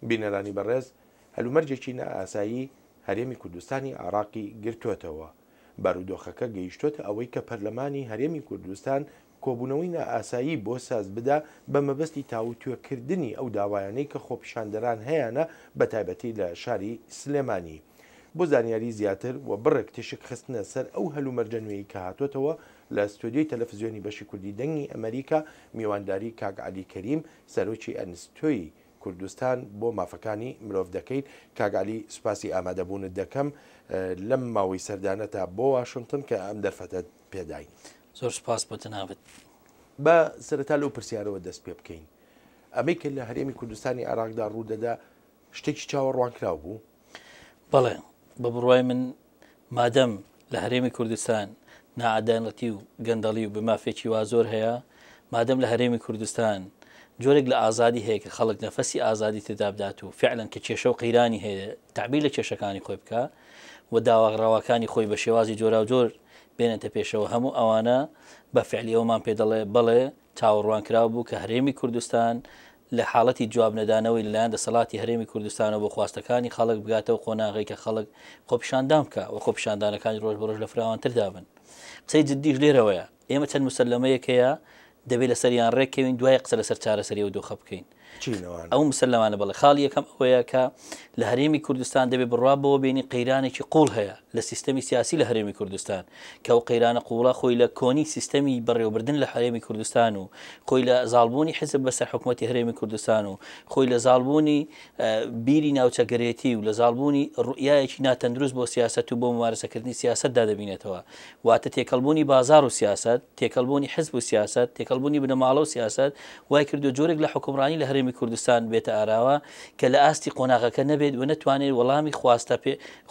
بینەرانی بەڕێز هەلومەرجێکی نائاسایی هەرێمی کوردستانی عراقی گرتوێتەوە. بارودۆخەکە گەیشتۆتە ئەوەی کە پەرلەمانی هەرێمی کوردستان کۆبوونەوەی نائاسایی بۆ ساز بدا بە مەبەستی تاوتوێکردنی ئەو داوایانەی کە خۆپیشاندەران هەیەە بە تایبەتی لە شاری سلێمانی. بۆ زانیاری زیاتر و بڕێک تشک خستنە سەر ئەو هەلومەرجە نوێی کە هاتوۆتەوە لە ستۆدیۆی تەلەڤیزیۆنی بەشی کوردی دەنگی ئەمریکا میوانداری کاک عەلی کەریم سەرۆکی ئەنستۆی کوردستان بۆ مافەکانی مرۆڤ دەکەیت. کاک عەلی سوپاسی ئامادەبوونت دەکەم لەم ماوەی سەردانەتا بۆ واشنگتن کە ئەم دەرفەتە پێداین. زۆر سپاس بۆ تەناوت. بە سەرەتا لەو پرسیارەوە دەست پێ بکەین. ئەمەی کە لە هەرێمی کوردستانی عراقدا ڕوودەدا شتێکی چاوەڕوانکراو بوو؟ بەڵێ بە بڕوای من مادەم لە هەرێمی کوردستان نائادالەتی و گەندەڵی و بمافێکی وا زۆر هەیە، مادەم لە هەرێمی کوردستان جۆرێک لە ئازادی هەیە کە خەڵک نەفەسی ئازادی تێدا بدات و فعلەن کە کێشە و قەیرانی هەیە تعبیر لە کێشەکانی خۆی بکە و داواڕاوەکانی خۆی بە شێوازی جۆرا و جۆر بێنێتە پێشەوە. هەموو ئەوانە بە فعلی ئەومان پێ دەڵێ بەڵێ چاوەڕوانکراو بوو کە هەرێمی کوردستان لە حاڵەتی جواب نەدانەوەی لەلایەن دەسەڵاتی هەرێمی کوردستانەوە بۆ خواستەکانی خەڵک بگاتەوە قۆناغی کە خەڵک خۆپیشاندان بکە و خۆپیشاندانەکانی ڕۆژ بەڕۆژ لە فراوانتردا بن. قسەی جددیش لێرەوەیە ئێمە چەند مسلەمەیەکەیە دەبێت لەسەریان ڕێککەوین دوای قسە لەسەر چارەسەری و دۆخە بکەین. ئەو مسلمانە بڵێ خاڵی یەکەم ئەوەیە کە لە هەرێمی کوردستان دەبێت بڕوابەوە بینی قەیرانێکی قوڵ هەیە لە سیستەمی سیاسی لە هەرێمی کوردستان کە ئەو قەیرانە قوڵە خۆی لە کۆنی سیستەمی بەڕێوەبردن لە هەرێمی کوردستان و خۆی لە زاڵبوونی حزب بەسەر حکوومەتی هەرێمی کوردستان و خۆی لە زاڵبوونی بیری ناوچەگەرێتی و لە زاڵبوونی ڕوئیایەکی ناتەندروست بۆ سیاست و بۆ ممارسەکردنی سیاستدا دەبینێتەوە. واتە تێکەڵبوونی بازار و سیاست، تێکەڵبوونی حزب و سیاست، تێکەڵبوونی بنەماڵە و سیاست وای کردو جۆرێک لە حکومڕانی لە هەرێمی کوردستان بێتە ئاراوە کە لە ئاستی قۆناغەکە نەبێت و نەتوانێت وەڵامی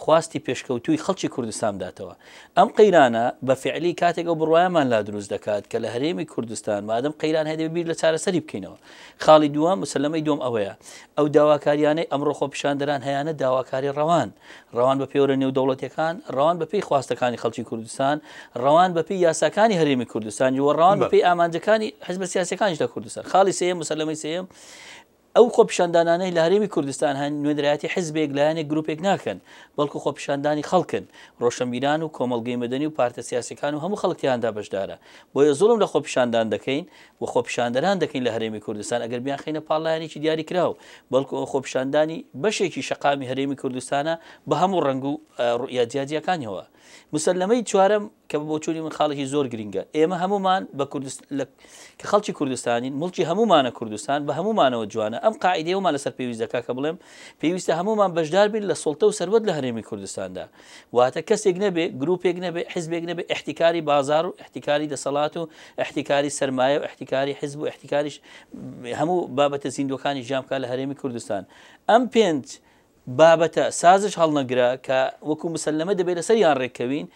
خواستی پێشکەوتوی خەڵکی کوردستان بداتەوە. ئەم قەیرانە بە فعلی کاتێک ئەو بڕوایەمان لا دروست دەکات کە لە هەرێمی کوردستان مادەم قەیران هەیە بیر لە چارەسەری بکەینەوە. خاڵی دووەم مسلەمەی دوم ئەوەیە ئەو داواکاریانەی ئەمڕۆ خۆپیشاندەران هەیەە داواکاری ڕەوان بە پێوە نێودەوڵەتیەکان، ڕەوان بەپێی خواستەکانی خەڵکی کوردستان، ڕەوان بەپێی یاساکانی هەرێمی کوردستان و ڕەوان بەپێی ئامانجەکانی حزب سیاسیەکانیش لە کوردستان. خاڵی سێیەم مسلەمەی سێیەم ئەو خۆپیشاندانانەی لە هەرێمی کوردستان هەن نوێنەرایەتی حزبێک لایەنێک گروپێک ناکەن بەڵکو خۆپیشاندانی خەڵکن، ڕۆشنبیران و کۆمەڵگەی مەدەنی و پارتە سیاسیەکان و هەموو خەڵکیاندا بەشدارە. بۆیە زوڵم لە خۆپیشاندان دەکەین و خۆپیشاندەران دەکەین لە هەرێمی کوردستان ئەگەر بیان خینە پاڵایەنێکی دیاری کراو بەڵکو ئەو خۆپیشاندانی بەشێکی شەقامی هەرێمی کوردستانە بە هەموو ڕنگ و ڕوئیا جیاجیەکانیەوە. مسلەمەی چوارەم کە بۆ چوری من خاڵێکی زۆر گرنگە ئێمە هەمومان بە کە خەڵکی کوردستانین مڵکی هەمومانە کوردستان بە هەمومانەوە جوانە. ئەم قاعیدەیەومان لەسەر پێویست دەکا کە بڵێم پێویستە هەمومان بەشدار بین لە سوڵتە و سەروەت لە هەرێمی کوردستاندا. واتە کەسێک نەبێ، گروپێک نەبێ، حزبێک نەبێ احتیکاری بازار و احتیکاری دەسەڵات و احتیکاری سەرمایە و احتیکاری حزب و احتیکاریش هەموو بابەتە زیندوەکانی ژامکە لە هەرێمی کوردستان. ئەم پێنج بابەتە سازش هەڵنەگرە کە وەکو مسلەمە دەبێت لەسەریان ڕێککەوین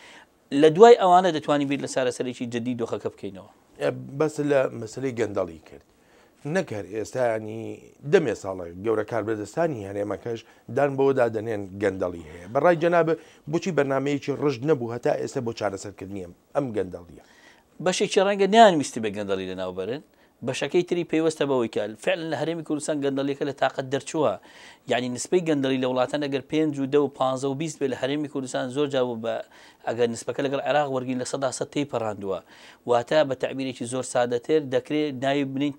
لە دوای ئەوانە دەتوانین بیر لە سارەسەرێکی جددی دۆخەکە بکەینەوە. بەس لە مەسلەی گەندەڵی کرد نەکرد ئێستانی دەمێ ساڵە گەورە کاربەدەستانی هەرێمەکەش دان بۆدا دەنێن گەندەڵی هەیە. بەڕای جەنابە بۆچی بەرنمەیەکی ڕژد نەبوو هەتا ئێستا بۆ چارەسەرکردنیە ئەم گەندەڵیە؟ بەشێکی ڕەنگە نیانویستی بە گەندەڵی لەناوبەرن، بەشەکەی تری پێوەستە بەوەی کە فعلا لە هەرێمی کوردستان گەندەڵیەکە لە تااقەت دەرچووە. یعنی نسبەی گەندەڵی لە وڵاتان ئەگەر 5 و 10 و 15 و 20 بێ لە هەرێمی کوردستان زۆر جاوە بە ئەگەر نسبەکە لەگەڵ عێراق وەرگین لە 100% تێپەڕاندووە. واتە بە تعبیرێکی زۆر سادەتر دەکرێت ناوی بنین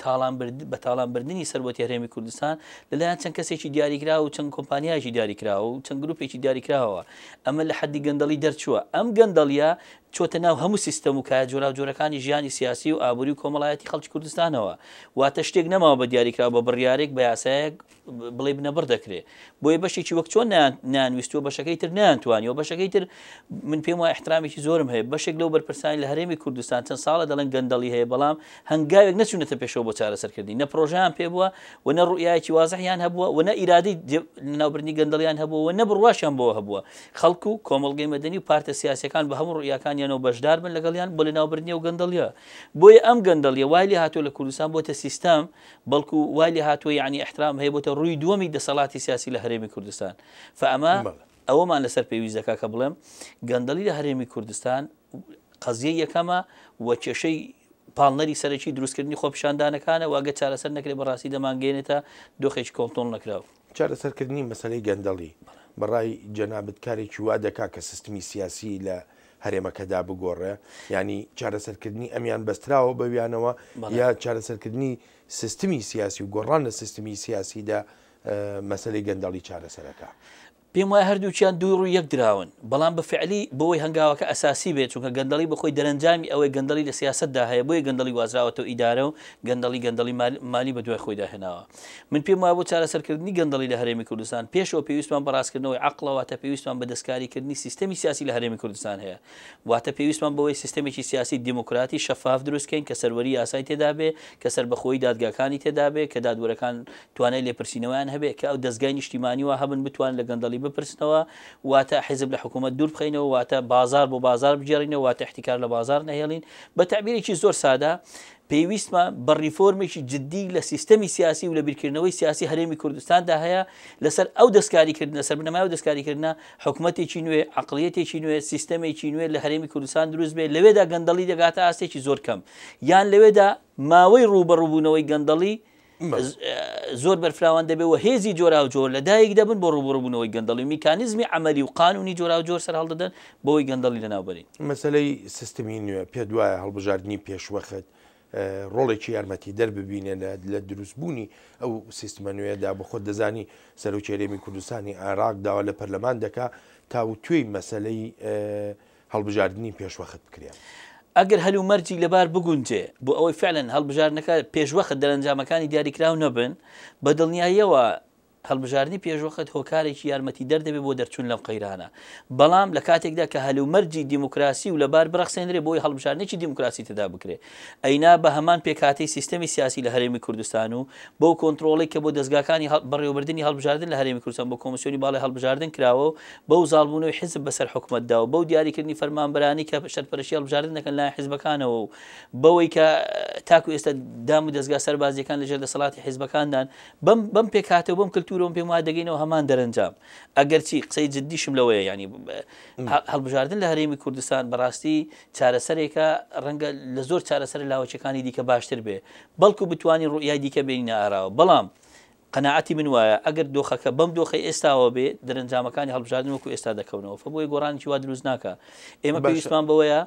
بە تاڵانبردننی سەروەتی هەرێمی کوردستان لەلایەن چەند کەسێکی دیاریکرا و چەند کۆمپانیایکی دیاریکرا و چەند گروپێکی دیاریکراوە. ئەمە لە حەدی گەندەڵی دەرچووە. ئەم گەندەڵیە چۆتە ناو هەموو سیستەم و کایە جۆرا و جۆرەکانی ژیانی سیاسی و ئابووری و کۆمەڵایەتی خەڵکی کوردستانەوە. واتە شتێک نەماوە بە دیاریکرا بە بڕیارێک بە یاسایەک بڵێ بنەبڕ دەکرێت. بۆیە بەشێکی وەک چۆن نانویستوە بەشەکەی تر نانتوانیەوە بەشەکەی تر من پێم وایە احترامێکی زۆرم هەیە. بەشێک لەو بەرپرسانی لە هەرێمی کوردستان چەند ساڵە دەڵێن گەندەڵی هەیە بەڵام هەنگاوێک نەچوونەتە پێشەوە بۆ چارەسەرکردنی، نە پرۆژەیان پێ بووە و نە ڕوئیایەکی وازەحیان هەبووە و نە ئیرادەی ناوبردنی گەندەڵیان هەبووە و نە بڕواشیان بۆ هەبووە. خەڵکو و کۆمەڵگەی مەدەنی و پارتە سیاسیەکان بە هەموو ڕوئیاکانیانەوە بەشدار بن لەگەڵیان بۆ لە ناوبردنی و گەندەڵیە. بۆیە ئەم گەندەڵیە وای لێ هاتووە لە کوردستان بۆتە سیستەم بەڵکو وای لێ هاتووە یعنی احترام هەیە بۆتە ڕووی دووەمی دەسەڵاتی سیاسی لە هەرێمی کوردستان. فەئەمە ئەوەمان لەسەر پێویست دەکا کە بڵێم گەندەڵی لە هەرێمی کوردستان قەزیە یەکەمە و کێشەی پاڵنەری سەرەکی دروستکردنی خۆپیشاندانەکانە واگە چارەسەر نەکرێت بەڕاستی دەمانگەێنێتە دۆخێکی کۆنتۆڵ نەکراوە. چارەسەرکردنی مەسەلەی گەندەڵی بەڕای جەنابەت کارێکی وا دەکا کە سیستمی سیاسی لە هەرێمەکەدا بگۆڕێ، ینی چارەسەرکردنی ئەمیان بەستراوە بەویانەوە یا چارەسەرکردنی سیستمی سیاسی و گۆڕان لە سیستمی سیاسیدا مەسەلەی گەندەڵی چارەسەرەکە. پێم وایە هەردووچیان دوو ڕوو یەک دراون، بەڵام بەفعلی بەوەی هەنگاوەکە ئەساسی بێت، چونکە گەندەڵی بەخۆی دەرەنجامی ئەوەی گەندەڵی لە سیاستدا هەیە، بۆیە گەندەڵی وازراوەتەوە ئیدارە و گەندەڵی مالی بە دوای خۆی داهێناوە. من پێم وایە بۆ چارەسەرکردنی گەندەڵی لە هەرێمی کوردستان پێشەوە پێویستمان بەڕاستکردنەوەی عەقڵەوەتە پێویستمان بە دەستکاریکردنی سیستەمی سیاسی لە هەرێمی کوردستان هەیە، واتە پێویستمان بەوەی سیستەمێکی سیاسی دیموکراتی شەفاف دروستکەین کە سەروەری یاسای تێدا بێ، کە سەربەخۆیی دادگاکانی تێدا بێ، کە دادوەرەکان توانای لێپرسینەوەیان هەبێ، کە ئەو دەستگای نیشتیمانی وە هەبن بتوان لە گەندەڵی بپرسنەوە، واتە حیزب لە حکوومەت دوور بخینەوە، واتە بازار بۆ بازار بجێڕینەوە، واتە احتیکار لە بازار نەهێڵین. بە تعبیرێکی زۆر سادا پێویستمە بە ریفۆرمێکی جدی لە سیستەمی سیاسی و لە بیرکردنەوەی سیاسی هەرێمی کوردستاندا هەیە لەسەر ئەو دەستکاریکردنە سەر بنەمای و دەستکاریکردنە حکوومەتێکی نوێ، عەقڵیەتێکی نوێ، سیستەمێکی نوێ لە هەرێمی کوردستان دروست بێت، لەوێدا گەندەڵی دەگاتە ئاستێکی زۆر کەم، یان لەوێدا ماوەی ڕوبەڕووبوونەوەی گەندەڵی زۆر بەرفراوان دەبێت و هێزی جۆرا و جۆر لەدایک دەبن بۆ ڕوبەڕووبوونەوەی گەندەڵی، میکانیزمی عەمەلی و قانونی جۆرا و جۆر سەر هەڵدەدەن بۆی گەندەڵی لەناوبەرین. مەسەلەی سیستمی نوێ پێ دوایە هەڵبژاردننی پێشوەخت ڕۆڵێکی یارمەتی دەرببینێ لە دروستبوونی ئەو سیستمە نوێدا بە خۆت دەزانی سەرۆکی هەرێمی کوردستانی عێراق داوا لە پەرلەمان دەکا تاوتوێی مەسەلەی هەڵبژاردننی پێشوەخت بکرێن. ئەگەر هەلومەرجی لەبار بگونجێ بۆ ئەوەی فعلەن هەڵبژاردنەکە پێشوەخت دەرەنجامەکانی دیاریکراو نەبن، بە دڵنیاییەوە هەڵبژاردننی پێشوەخت هۆکارێکی یارمەتی دەردەبێت بۆ دەرچوون لەم قەیرانە، بەڵام لە کاتێکدا کە هەلومەرجی دیموکراسی و لەبار بڕەخسێنرێ بۆی هەڵبژاردنێکی دیموکراسی تێدا بکرێت، ئەینا بە هەمان پێکاتەی سیستەمی سیاسی لە هەرێمی کوردستان و بۆ کۆنتترۆڵی کە بۆ دەستگاکانی بەڕێوەبردننی هەڵبژاردن لە هەرێمی کوردستان بۆ کۆمسیۆنی باڵای هەڵبژاردن کراوە و بەو زاڵبوونەوەی حیزب بەسەر حکوومەتدا و بەو دیاریکردنی فەرمانبەرانی کە شەرپەرشتی هەڵبژاردن دەکەن لای حیزبەکانەوە و بەوەی کە تاکو ئێستا دام و دەستگا سەربازیەکان لەژێر دەسەڵاتی حیزبەکاندان بەم پێکاتەوە بەم کللتورۆم پێم وایە دەگەینەوە هەمان دەرەنجام. ئەگەرچی قسەی جددیشم لەوەیە، ینی هەڵبژاردن لە هەرێمی کوردستان بەڕاستی چارەسەرێکە ڕەنگە لە زۆر چارەسەر لاوەچەکانی دیکە باشتر بێ، بەڵکو بتوانین ڕوئیای دیکە بینە ئاراوە، بەڵام قەناعەتی من وایە ئەگەر دۆخەکە بەم دۆخی ئێستاوە بێ دەرەنجامەکانی هەڵبژاردن وەکو ئێستا دەکەونەوە، فبۆی گۆڕانێکی وا دروست ناکە. ئێمە پێویستمان بەوەیە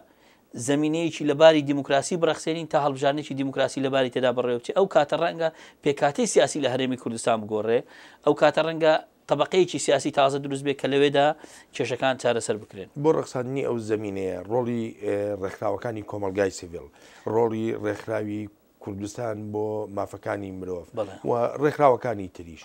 زمینەیەکی لەباری دیموکراسی بڕەخسێنین تا هەڵبژاردنێکی دیموکراسی لەباری تێدا بڕێوچێ، ئەو کاتە ڕەنگە پێکاتەی سیاسی لە هەرێمی کوردستان بگۆڕێ، ئەو کاتە ڕەنگە طبقەیەکی سیاسی تازە دروست بێت کە لەوێدا کێشەکان چارەسەر بکرێن. بۆ ڕەخساندنی ئەو زمینەیە ڕۆڵی ڕێکخراوەکانی کۆمەلگای سیڤیل، ڕۆڵی ڕێکخراوی کوردستان بۆ مافەکانی مرۆڤ و ڕێکخراوەکانی تریش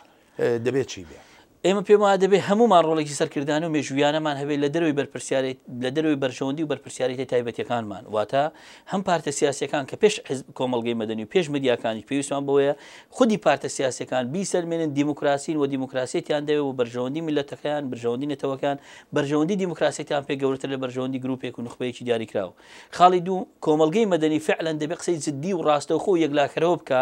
دەبێت چی بێت؟ ئێمە پێم وایە دەبێت هەمومان ڕۆڵێکی سەرکردان و مێژویانەمان هەبێت لە دەروی بەرپرسیارێت لە دەروی بەرژەوەندی و بەرپرسیارەتی تایبەتیەکانمان، واتە هەم پارتە سیاسیەکان کە پێش کۆمەڵگەی مەدەنی و پێش مدیاکانی پێویستمان بەوەیە خودی پارتە سیاسیەکان بیسەلمێنن دیموکراسین و دیموکراسیەتیان دەوێت و بەرژەوەندی میلەتەکان، بەرژەوەندی نەتەوەکان، بەرژەوەندی دیموکراسیەتیان پێ گەورەتر لە بەرژەوەندی گروپێک و نخبەیەکی دیاریکراوە. خاڵی دوو کۆمەڵگەی مەدەنی فعلەن دەبێت قسەی جددی و ڕاستەوخۆ و یەکلاکەرەوە بکە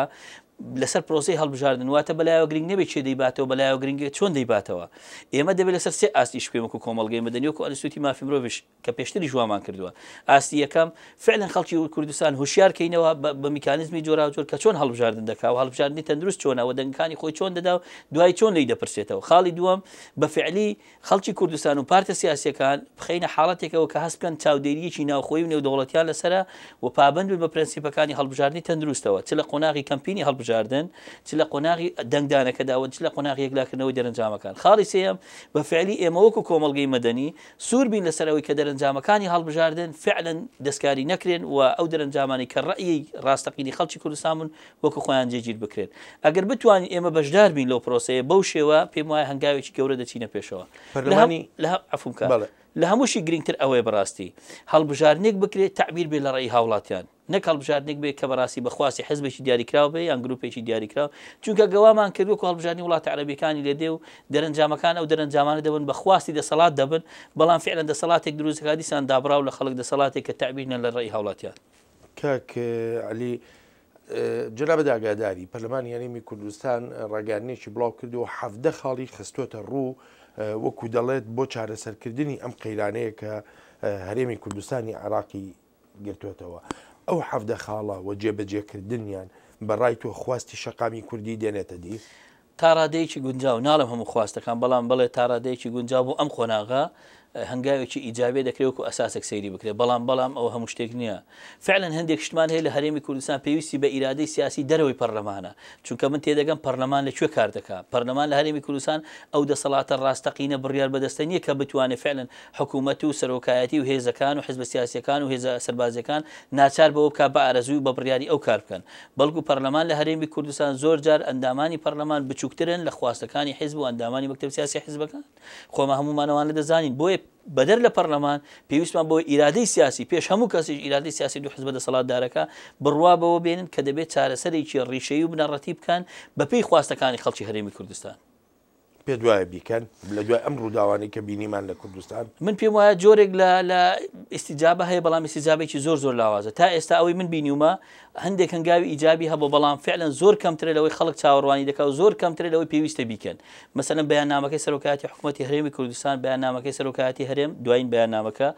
لەسەر پرۆسی هەڵبژاردن، واتە بەلایەوە گرنگ نەبێت چێ دەیباتەوە، بەلایەوە گرنگێت چۆن دەیباتەوە. ئێمە دەبێت لەسەر سێ ئاستی شپێم وەکو کۆمەڵگەی مەدەنی وەکو ئەنستیتوتی مافی مرۆڤش کە پێشتری ژوامان کردووە. ئاستی یەکەم فعلەن خەڵکی کوردستان هوشیارکەینەوە بە میکانیزمی جۆرا و جۆر کە چۆن هەڵبژاردن دەکا و هەڵبژاردننی تەندروست چۆنەوە دەنگەکانی خۆی چۆن دەدا و دوای چۆن لی دەپرسێتەوە. خاڵی دووەم بە فعلی خەڵکی کوردستان و پارتە سیاسیەکان بخەینە حاڵەتێکەوە کە هەست بکەن چاودێریەکی ناوخۆیی و نێودەوڵەتیان لەسرە و پابند بن بە پرەنسیپەکانی هەڵبژاردننی تەندروستەوە، چ لە قۆناغی کەمپینی هەڵبژاردن، چ لە قۆناغی دەنگدانەکەداوە، چ لە قۆناغی یەکلاکردنەوەی دەرەنجامەکان. خاڵی سێیەم بە فعلی ئێمە وەکو کۆمەڵگەی مەدەنی سوور بین لەسەرەوەی کە دەرەنجامەکانی هەڵبژاردن فعلەن دەستکاری نەکرێن و ئەو دەرەنجامانی کە ڕەئی ڕاستەقینی خەڵکی کوردستان بوون وەکو خۆیان جێگیر بکرێن. ئەگەر بتوانین ئێمە بەشدار بین لەو پرۆسەیە بەو شێوە پێم وایە هەنگاوێکی گەورە دەچینە پێشەوە. لە هەمووشی گرنگتر ئەوەیە بەڕاستی هەڵبژاردنێک بکرێت تعبیر بێ لە ڕێی هاوڵاتیان، نەک هەڵبژاردنێک بێت کە بەڕاستی بەخواسی حزبێکی دیاریکراو بێ یان گروپێکی دیاریکراو، چونکە گەوامان کردووە کە هەڵبژاردننی وڵاتە عەرەبیەکانی لێدێ و دەرەنجامەکان ئەو دەرەنجامانە دەبن بەخواستی دەسەڵات دەبن، بەڵام فعلەن دەسەڵاتێک دروستەکە دیسان دابراو لە خەڵک دەسەڵاتێک کە تعبیر نە لە ڕێی هاوڵاتیان. کاک عەلی جەنابەت ئاگاداری پەرلەمانی هەرێمی کوردستان ڕاگەیاندنێکی بڵاو کردو و 17 خاڵی خستۆتە ڕوو وەکو دەڵێت بۆ چارەسەرکردنی ئەم قەیرانەیە کە هەرێمی کوردستانی عێراقی گرتوێتەوە. ئەو حەفدە خاڵە و جێبەجێکردنیان بەڕای تۆ خواستی شەقامی کوردی دێنێتە دی تا ڕادەیەکی گونجاو ناڵم هەموو خواستەکان بەڵام بڵێ تا ڕادەیەکی گونجاو بۆ ئەم خۆناغا هەنگاوێکی ئیجابێ دەکرێت و ئەساسێک سەیری بکرێت بەڵام ئەوە هەموو شتێک نییە فعلەن هەندێک شتمان هەیە لە هەرێمی کوردستان پێویستی بە ئیرادەی سیاسی دەرەوەی پەرلەمانە چونکە من تێدەگەم پەرلەمان لەکوێ کار دەکات پەرلەمان لە هەرێمی کوردستان ئەو دەسەڵاتە ڕاستەقینە بڕیار بەدەستە نییە کە بتوانێت فعلەن حکوومەت و سەرۆکایەتی و هێزەکان و حزب سیاسیەکان و هێزە سەربازیەکان ناچار بەوە بکات بە ئارەزووی و بە بڕیاری ئەو کار بکەن بەڵکو پەرلەمان لە هەرێمی کوردستان زۆر جار ئەندامانی پەرلەمان بچووکترن لە خواستەکانی حزب و ئەندامانی مەکتەب سیاسی حزبەکان خۆمە هەمومانەوان لە دەزانین بۆیە بەدەر لە پەرلەمان پێویستمان بۆ ئیرادەی سیاسی پێش هەموو کەسیش ئیرادەی سیاسی دو حزب دەسەڵاتدارەکە بڕوا بەوە بێنن کە دەبێت چارەسەرێکی ڕیشەیی و بنەڕەتی بکەن بەپێی خواستەکانی خەڵکی هەرێمی کوردستان پێ دوایە بیکەن لە دوای ئەم ڕووداوانەی کە بینیمان لە کوردستان من پێم وایە جۆرێک لە ئیستیجابە هەیە بەڵام ئیستیجابێکی زۆر لاوازە تا ئێستا ئەوەی من بینیومە هەندێک هەنگاوی ئیجابی هەبوو بەڵام فعلەن زۆر کەمترە لەوەی خەڵک چاوەڕوانی دەکات و زۆر کەمترە لەوەی پێویستە بیکەن مەسەلەن بەیاننامەکەی سەرۆکایەتی حکوومەتی هەرێمی کوردستان بەیاننامەکەی سەرۆکایەتی هەرێم دوایین بەیاننامەکە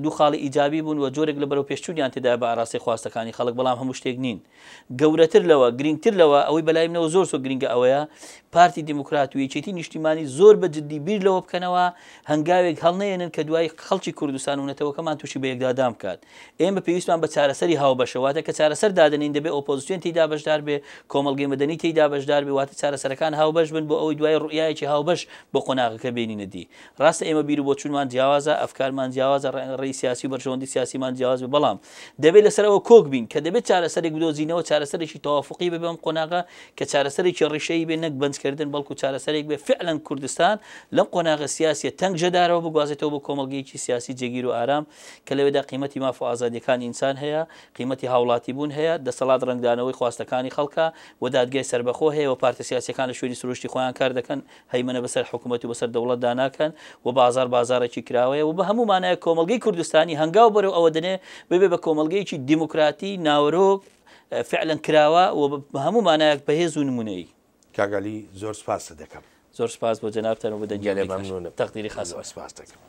دوو خاڵی ئیجابی بوون و جۆرێک لە بەرەو پێشچوونیان تێدا بە ئاراستی خواستەکانی خەڵک بەڵام هەموو شتێک نین گەورەتر لەوە گرنگتر لەوە ئەوەی بەلای منەوە زۆر گرنگە ئەوەیە پارتی دیموکرات و یەکێتی نیشتیمانی زۆر بە جددی بیر لەوە بکەنەوە هەنگاوێک هەڵنێنن کە دوای خەڵکی کوردستان و نەتەوەکەمان تووشی بە یەکدادام بکات ئێمە پێویستمان بە چارەسەری هاوبەشەواتە کە چارەسەر دادنین دەبێت ئۆپۆزیسیۆن تێیدا بەشدار بێ کۆمەڵگەی مەدەنی تێیدا بەشدار بێ واتە چارەسەرەکان هاوبەش بن بۆ ئەوەی دوای ڕوئایەکی هاوبەش بۆ قۆناغەکە بینینە دی ڕاستە ئێمە بیر و بۆچوونمان جیاوازە ئەفکارمان جیاوازە ڕێی سیاسی و بەرژەوەندی سیاسیمان جیاواز بێ بەڵام دەبێت لەسەرەوە کۆک بین کە دەبێت چارەسەرێک بدۆزینەوە چارەسەرێکی تەوافقی بێ بەم قۆناغە کە چارەسەرێکی ڕیشەیی بێ نەک بەنجکردن بەڵکو چارەسەرێک بێ فعلەن کوردستان لەم قۆناغە سیاسیە تەنگ جەدارەوە بگوازێتەوە بۆ کۆمەڵگەیەکی سیاسی جێگیر و ئارام کە لەوێدا قیمەتی ماف و ئازادیەکانی ئینسان هەیە قیمەتی هاوڵاتی بوون هەیە دەسەڵات ڕنگدانەوەی خواستەکانی خەڵکە و دادگای سربەخۆ هەیە و پارتە سیاسیەکان لە شوێنی سروشتی خۆیان کار دەکەن هەیمەنە بەسەر حکوومەت و بەسەر دەوڵەت داناکەن و بازارێکی کراوەیە و بە هەموو مانایە کۆمەڵگەی کوردستانی هەنگاو بەرەو ئەوە دەنێ ببێ بە کۆمەڵگەیەکی دیموکراتی ناوەرۆک فعلەن کراوە و بە هەموو مانایەک بەهێز و نمونەیی کاگالی زۆر سپاس دەکەم زۆر سپاس بۆ جەنابتان و بە دەنگیان لێ مەمنونم تەقدیری خاص سپاس دەکەم